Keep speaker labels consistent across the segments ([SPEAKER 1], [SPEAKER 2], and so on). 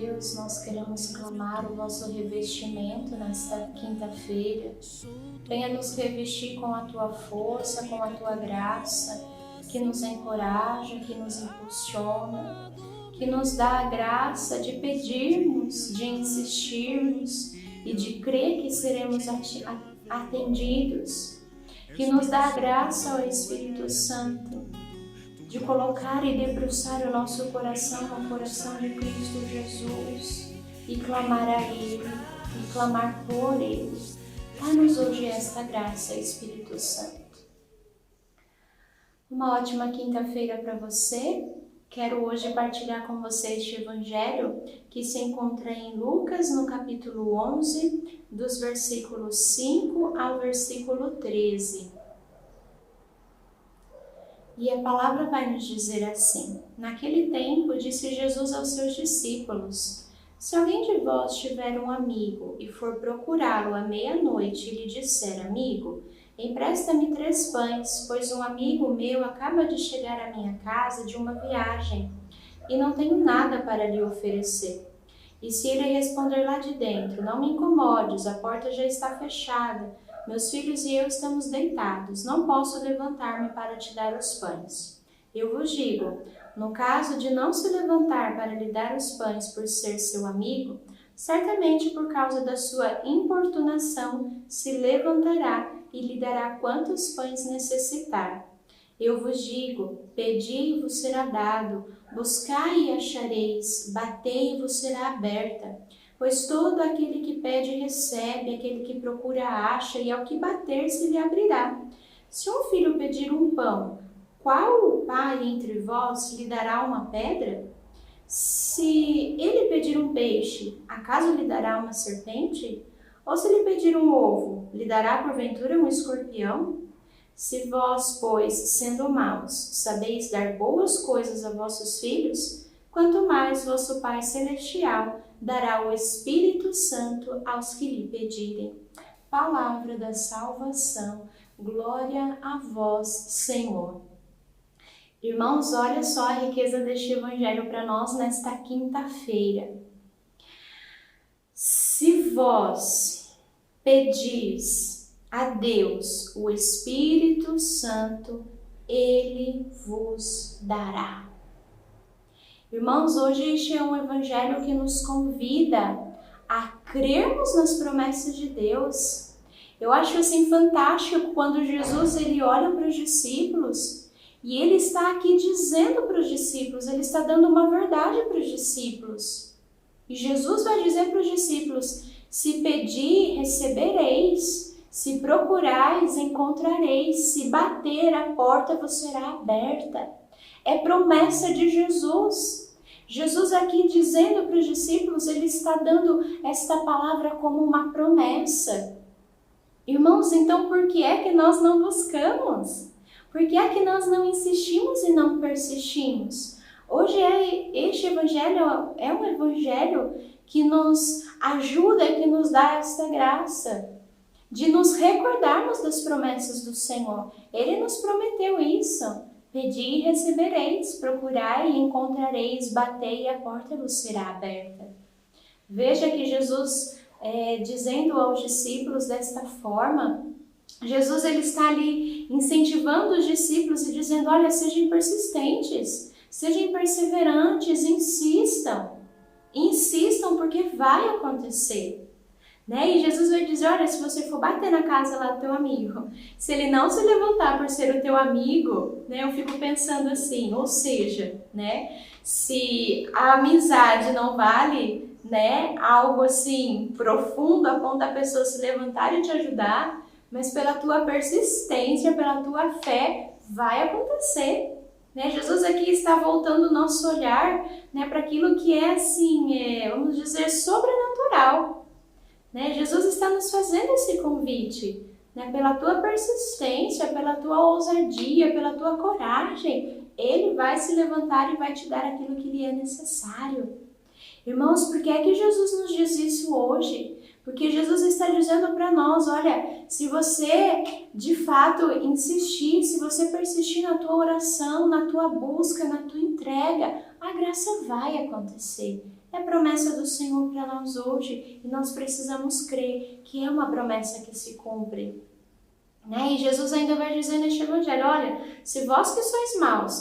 [SPEAKER 1] Deus, nós queremos clamar o vosso revestimento nesta quinta-feira. Venha nos revestir com a tua força, com a tua graça, que nos encoraja, que nos impulsiona, que nos dá a graça de pedirmos, de insistirmos e de crer que seremos atendidos, que nos dá a graça, ó Espírito Santo, de colocar e debruçar o nosso coração no coração de Cristo Jesus e clamar a Ele, e clamar por Ele. Dá-nos hoje esta graça, Espírito Santo. Uma ótima quinta-feira para você. Quero hoje partilhar com você este evangelho que se encontra em Lucas, no capítulo 11, dos versículos 5 ao versículo 13. E a palavra vai nos dizer assim: Naquele tempo, disse Jesus aos seus discípulos: Se alguém de vós tiver um amigo e for procurá-lo à meia-noite e lhe disser: Amigo, empresta-me 3 pães, pois um amigo meu acaba de chegar à minha casa de uma viagem e não tenho nada para lhe oferecer. E se ele responder lá de dentro: Não me incomodes, a porta já está fechada, meus filhos e eu estamos deitados, não posso levantar-me para te dar os pães. Eu vos digo, no caso de não se levantar para lhe dar os pães por ser seu amigo, certamente por causa da sua importunação se levantará e lhe dará quantos pães necessitar. Eu vos digo, pedi e vos será dado, buscai e achareis, batei e vos será aberta. Pois todo aquele que pede recebe, aquele que procura acha, e ao que bater se lhe abrirá. Se um filho pedir um pão, qual pai entre vós lhe dará uma pedra? Se ele pedir um peixe, acaso lhe dará uma serpente? Ou se lhe pedir um ovo, lhe dará porventura um escorpião? Se vós, pois, sendo maus, sabeis dar boas coisas a vossos filhos, quanto mais vosso Pai Celestial dará o Espírito Santo aos que lhe pedirem. Palavra da salvação, glória a vós, Senhor. Irmãos, olha só a riqueza deste evangelho para nós nesta quinta-feira. Se vós pedis a Deus o Espírito Santo, Ele vos dará. Irmãos, hoje este é um evangelho que nos convida a crermos nas promessas de Deus. Eu acho assim fantástico quando Jesus ele olha para os discípulos e ele está aqui dizendo para os discípulos, ele está dando uma verdade para os discípulos. E Jesus vai dizer para os discípulos: se pedir, recebereis, se procurais, encontrareis, se bater, a porta vos será aberta. É promessa de Jesus. Jesus aqui dizendo para os discípulos, ele está dando esta palavra como uma promessa. Irmãos, então por que é que nós não buscamos? Por que é que nós não insistimos e não persistimos? Hoje este evangelho é um evangelho que nos ajuda, que nos dá esta graça de nos recordarmos das promessas do Senhor. Ele nos prometeu isso. Pedi e recebereis, procurai e encontrareis, batei e a porta vos será aberta. Veja que Jesus, dizendo aos discípulos desta forma, Jesus ele está ali incentivando os discípulos e dizendo: olha, sejam persistentes, sejam perseverantes, insistam porque vai acontecer. E Jesus vai dizer: olha, se você for bater na casa lá do teu amigo, se ele não se levantar por ser o teu amigo, eu fico pensando assim, ou seja, se a amizade não vale, algo assim profundo a ponto da pessoa se levantar e te ajudar, mas pela tua persistência, pela tua fé, vai acontecer. Jesus aqui está voltando o nosso olhar para aquilo que é assim, vamos dizer, sobrenatural. Jesus está nos fazendo esse convite, pela tua persistência, pela tua ousadia, pela tua coragem, Ele vai se levantar e vai te dar aquilo que lhe é necessário. Irmãos, por que é que Jesus nos diz isso hoje? Porque Jesus está dizendo para nós, olha, se você de fato insistir, se você persistir na tua oração, na tua busca, na tua entrega, a graça vai acontecer. É a promessa do Senhor para nós hoje e nós precisamos crer que é uma promessa que se cumpre. E Jesus ainda vai dizer neste evangelho, olha, se vós que sois maus,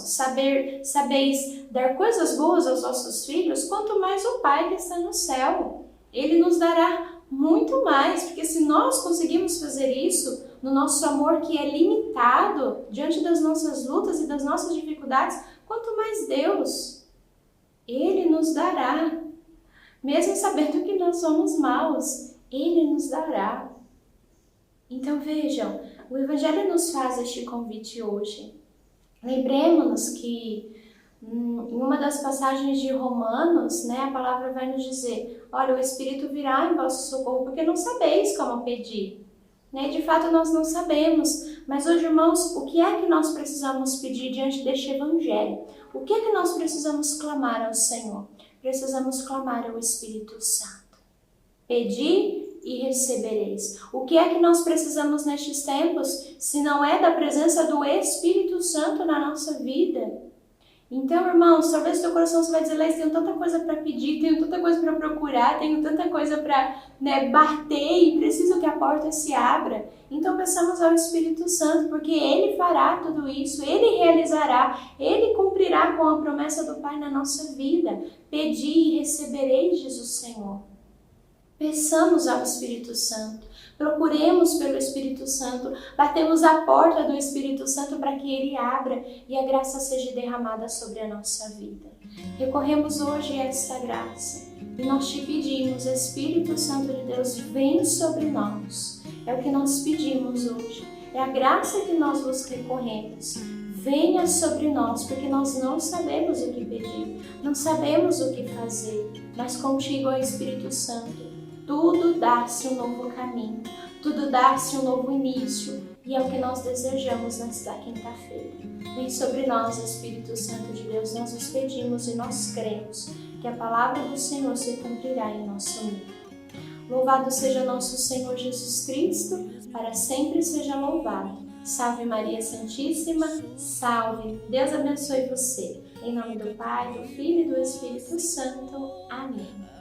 [SPEAKER 1] sabeis dar coisas boas aos vossos filhos, quanto mais o Pai que está no céu. Ele nos dará muito mais, porque se nós conseguimos fazer isso, no nosso amor que é limitado, diante das nossas lutas e das nossas dificuldades, quanto mais Deus, Ele nos dará. Mesmo sabendo que nós somos maus, Ele nos dará. Então vejam, o Evangelho nos faz este convite hoje. Lembremos-nos que em uma das passagens de Romanos, a palavra vai nos dizer, olha, o Espírito virá em vosso socorro, porque não sabeis como pedir. De fato, nós não sabemos, mas hoje, irmãos, o que é que nós precisamos pedir diante deste Evangelho? O que é que nós precisamos clamar ao Senhor? Precisamos clamar ao Espírito Santo. Pedi e recebereis. O que é que nós precisamos nestes tempos, se não é da presença do Espírito Santo na nossa vida? Então, irmãos, talvez o teu coração você vai dizer, Leis, tenho tanta coisa para pedir, tenho tanta coisa para procurar, tenho tanta coisa para bater e preciso que a porta se abra. Então, peçamos ao Espírito Santo, porque Ele fará tudo isso, Ele realizará, Ele cumprirá com a promessa do Pai na nossa vida. Pedi e recebereis, diz o Senhor. Peçamos ao Espírito Santo, procuremos pelo Espírito Santo, batemos a porta do Espírito Santo para que Ele abra e a graça seja derramada sobre a nossa vida. Recorremos hoje a esta graça e nós te pedimos, Espírito Santo de Deus, vem sobre nós. É o que nós pedimos hoje, é a graça que nós vos recorremos. Venha sobre nós, porque nós não sabemos o que pedir, não sabemos o que fazer, mas contigo, ó Espírito Santo, tudo dá-se um novo caminho, tudo dá-se um novo início, e é o que nós desejamos nesta quinta-feira. Vem sobre nós, Espírito Santo de Deus, nós os pedimos e nós cremos que a palavra do Senhor se cumprirá em nosso meio. Louvado seja nosso Senhor Jesus Cristo, para sempre seja louvado. Salve Maria Santíssima, salve. Deus abençoe você. Em nome do Pai, do Filho e do Espírito Santo. Amém.